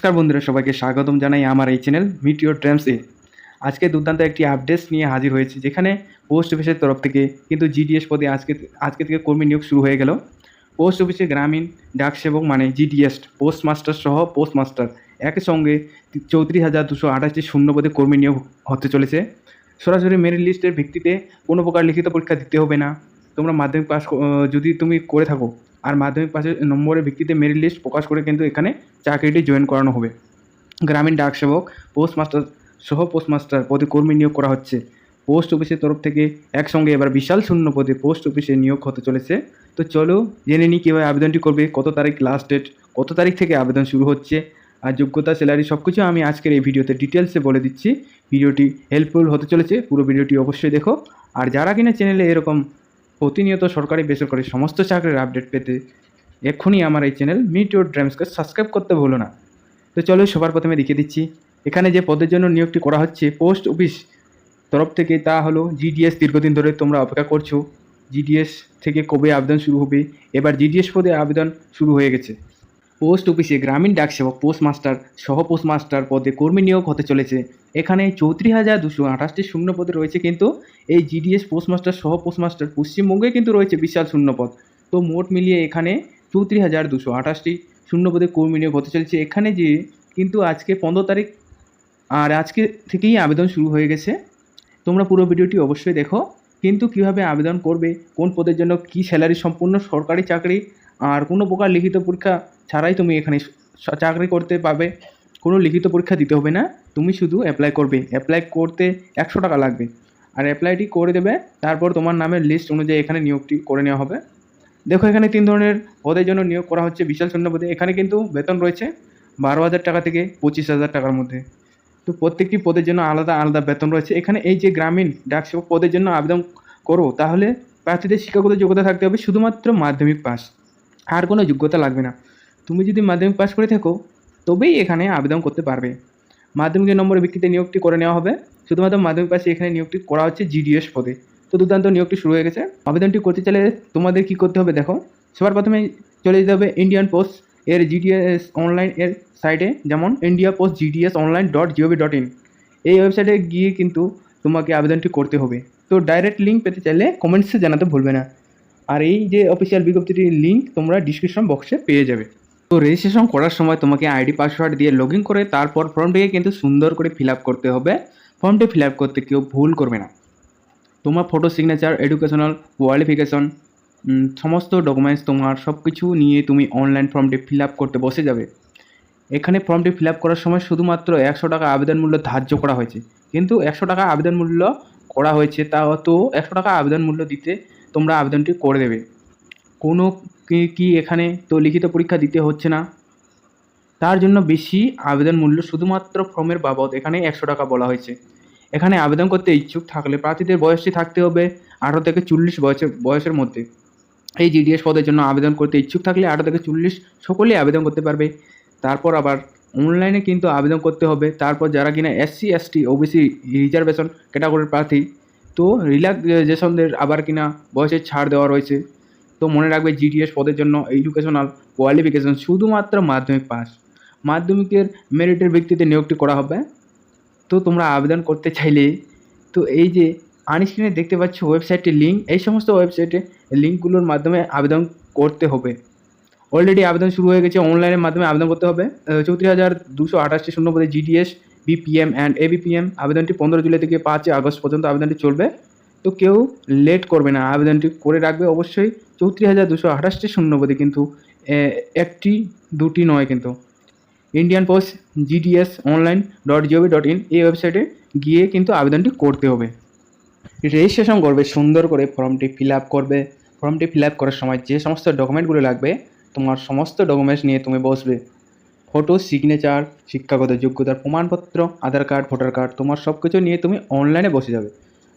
নমস্কার বন্ধুরা, সবাইকে স্বাগতম জানাই আমার এই চ্যানেল মিট ইউর ড্রিমস-এ। আজকে দুর্দান্ত একটি আপডেটস নিয়ে হাজির হয়েছি, যেখানে পোস্ট অফিসের তরফ থেকে কিন্তু জিডিএস পদে আজকে থেকে কর্মী নিয়োগ শুরু হয়ে গেল। পোস্ট অফিসে গ্রামীণ ডাক সেবক মানে জিডিএস, পোস্ট মাস্টার সহ পোস্ট মাস্টার একই সঙ্গে 34,228টি শূন্য পদে কর্মী নিয়োগ হতে চলেছে। সরাসরি মেরিট লিস্টের ভিত্তিতে কোনো প্রকার লিখিত পরীক্ষা দিতে হবে না। তোমরা মাধ্যমিক পাস যদি তুমি করে থাকো, আর মাধ্যমিক পাসের নম্বরের ভিত্তিতে মেরিট লিস্ট প্রকাশ করে কিন্তু এখানে চাকরিটি জয়েন করানো হবে। গ্রামীণ ডাক সেবক, পোস্ট মাস্টার সহ পোস্ট মাস্টার পদে কর্মী নিয়োগ করা হচ্ছে। পোস্ট অফিসের তরফ থেকে একসঙ্গে এবার বিশাল শূন্য পদে পোস্ট অফিসে নিয়োগ হতে চলেছে। তো চলো জেনে নিই কীভাবে আবেদনটি করবে, কত তারিখ লাস্ট ডেট, কত তারিখ থেকে আবেদন শুরু হচ্ছে, আর যোগ্যতা, স্যালারি সব কিছু আমি আজকের এই ভিডিওতে ডিটেলসে বলে দিচ্ছি। ভিডিওটি হেল্পফুল হতে চলেছে, পুরো ভিডিওটি অবশ্যই দেখো। আর যারা কিনা চ্যানেলে এরকম প্রতিনিয়ত সরকারি বেসরকারি সমস্ত চাকরির আপডেট পেতে এক্ষুনি আমার এই চ্যানেল মিট ইউর ড্রিমসকে সাবস্ক্রাইব করতে ভুলো না। তো চলো সবার প্রথমে দেখিয়ে দিচ্ছি এখানে যে পদের জন্য নিয়োগটি করা হচ্ছে পোস্ট অফিস তরফ থেকে, তা হলো জিডিএস। দীর্ঘদিন ধরে তোমরা অপেক্ষা করছো জিডিএস থেকে কবে আবেদন শুরু হবে। এবার জিডিএস পদে আবেদন শুরু হয়ে গেছে। পোস্ট অফিসে গ্রামীণ ডাক সেবক, পোস্ট মাস্টার সহ পোস্ট মাস্টার পদে কর্মী নিয়োগ হতে চলেছে। এখানে 34,228টি শূন্য পদে রয়েছে, কিন্তু এই জিডিএস পোস্ট মাস্টার সহ পোস্ট মাস্টার পশ্চিমবঙ্গে কিন্তু রয়েছে বিশাল শূন্য পদ। তো মোট মিলিয়ে এখানে 34,228টি শূন্য পদে কর্মী নিয়োগ হতে চলেছে। এখানে যে কিন্তু আজকে 15 তারিখ, আর আজকে থেকেই আবেদন শুরু হয়ে গেছে। তোমরা পুরো ভিডিওটি অবশ্যই দেখো। কিন্তু কিভাবে আবেদন করবে, কোন পদের জন্য কী স্যালারি, সম্পূর্ণ সরকারি চাকরি, আর কোনো প্রকার লিখিত পরীক্ষা ছাড়াই তুমি এখানে চাকরি করতে পারবে। কোনো লিখিত পরীক্ষা দিতে হবে না, তুমি শুধু অ্যাপ্লাই করবে। অ্যাপ্লাই করতে 100 টাকা লাগবে, আর অ্যাপ্লাইটি করে দেবে। তারপর তোমার নামের লিস্ট অনুযায়ী এখানে নিয়োগটি করে নেওয়া হবে। দেখো এখানে 3 ধরনের পদের জন্য নিয়োগ করা হচ্ছে বিশাল শূন্য পদে। এখানে কিন্তু বেতন রয়েছে 12,000 টাকা থেকে 25,000 টাকার মধ্যে। তো প্রত্যেকটি পদের জন্য আলাদা আলাদা বেতন রয়েছে। এখানে এই যে গ্রামীণ ডাক সেবক পদের জন্য আবেদন করো, তাহলে প্রার্থীদের শিক্ষাগত যোগ্যতা থাকতে হবে শুধুমাত্র মাধ্যমিক পাস, আর কোনো যোগ্যতা লাগবে না। তুমি যদি মাধ্যমিক পাস করে থাকো তবেই এখানে আবেদন করতে পারবে। মাধ্যমিকের নম্বরের ভিত্তিতে নিয়োগটি করে নেওয়া হবে। শুধুমাত্র মাধ্যমিক পাশে এখানে নিয়োগটি করা হচ্ছে জিডিএস পদে। তো দুর্দান্ত নিয়োগটি শুরু হয়ে গেছে। আবেদনটি করতে চাইলে তোমাদের কী করতে হবে দেখো। সবার প্রথমে চলে যেতে হবে ইন্ডিয়ান পোস্ট এর জিডিএস অনলাইন এর সাইটে, যেমন India post GDS online .gov.in। এই ওয়েবসাইটে গিয়ে কিন্তু তোমাকে আবেদনটি করতে হবে। তো ডাইরেক্ট লিঙ্ক পেতে চাইলে কমেন্টসে জানাতে ভুলবে না। আর এই যে অফিসিয়াল বিজ্ঞপ্তিটির লিঙ্ক তোমরা ডিসক্রিপশন বক্সে পেয়ে যাবে। তো রেজিস্ট্রেশন করার সময় তোমাকে আইডি পাসওয়ার্ড দিয়ে লগ ইন করে তারপর ফর্মটিকে কিন্তু সুন্দর করে ফিল আপ করতে হবে। ফর্মটি ফিল আপ করতে কেউ ভুল করবে না। তোমার ফটো, সিগনেচার, এডুকেশনাল কোয়ালিফিকেশন, সমস্ত ডকুমেন্টস তোমার সব কিছু নিয়ে তুমি অনলাইন ফর্মটি ফিল আপ করতে বসে যাবে। এখানে ফর্মটি ফিল আপ করার সময় শুধুমাত্র 100 টাকা আবেদন মূল্য ধার্য করা হয়েছে, কিন্তু 100 টাকা আবেদন মূল্য করা হয়েছে, তা তো 100 টাকা আবেদন মূল্য দিতে তোমরা আবেদনটি করে দেবে। কোনো কি এখানে তো লিখিত পরীক্ষা দিতে হচ্ছে না, তার জন্য বেশি আবেদন মূল্য শুধুমাত্র ফর্মের বাবদ এখানে 100 টাকা বলা হয়েছে। এখানে আবেদন করতে ইচ্ছুক থাকলে প্রার্থীদের বয়সটি থাকতে হবে 18 থেকে 40 বয়সের মধ্যে। এই জিডিএস পদের জন্য আবেদন করতে ইচ্ছুক থাকলে 18 থেকে 40 সকলেই আবেদন করতে পারবে। তারপর আবার অনলাইনে কিন্তু আবেদন করতে হবে। তারপর যারা কিনা SC ST OBC রিজার্ভেশন ক্যাটাগরির প্রার্থী, তো রিল্যাক্সেশনদের আবার কিনা বয়সের ছাড় দেওয়া রয়েছে। তো মনে রাখবে জিডিএস পদের জন্য এডুকেশনাল কোয়ালিফিকেশন শুধুমাত্র মাধ্যমিক পাস। মাধ্যমিকের মেরিটের ভিত্তিতে নিয়োগটি করা হবে। তো তোমরা আবেদন করতে চাইলে তো এই যে আনস্ক্রিনে দেখতে পাচ্ছ ওয়েবসাইটের লিঙ্ক, এই সমস্ত ওয়েবসাইটে লিঙ্কগুলোর মাধ্যমে আবেদন করতে হবে। অলরেডি আবেদন শুরু হয়ে গেছে, অনলাইনের মাধ্যমে আবেদন করতে হবে। 34,228টি শূন্য পদে জিডিএস BPM অ্যান্ড ABPM। আবেদনটি 15 জুলাই থেকে 5 আগস্ট পর্যন্ত আবেদনটি চলবে। তো কেউ লেট করবে না, আবেদনটি করে রাখবে অবশ্যই। 34,228টি শূন্য পদে কিন্তু একটি দুটি নয়, কিন্তু Indian post GDS online .gov.in এই ওয়েবসাইটে গিয়ে কিন্তু আবেদনটি করতে হবে। রেজিস্ট্রেশন করবে, সুন্দর করে ফর্মটি ফিল আপ করবে। ফর্মটি ফিল আপ করার সময় যে সমস্ত ডকুমেন্টগুলো লাগবে, তোমার সমস্ত ডকুমেন্টস নিয়ে তুমি বসবে। ফটো, সিগনেচার, শিক্ষাগত যোগ্যতার প্রমাণপত্র, আধার কার্ড, ভোটার কার্ড, তোমার সব কিছু নিয়ে তুমি অনলাইনে বসে যাবে।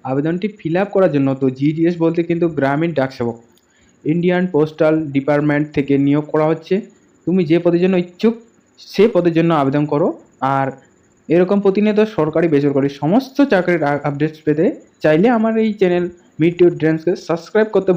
আবেদনটি ফিল আপ করার জন্য তো জিডিএস বলতে কিন্তু গ্রামীণ ডাক সেবক, ইন্ডিয়ান পোস্টাল ডিপার্টমেন্ট থেকে নিয়োগ করা হচ্ছে। তুমি যে পদের জন্য ইচ্ছুক সে পদের জন্য আবেদন করো। আর এরকম প্রতিনিয়ত সরকারি বেসরকারি সমস্ত চাকরির আপডেটস পেতে চাইলে আমার এই চ্যানেল মিট ইউর ড্রিমসকে সাবস্ক্রাইব করতে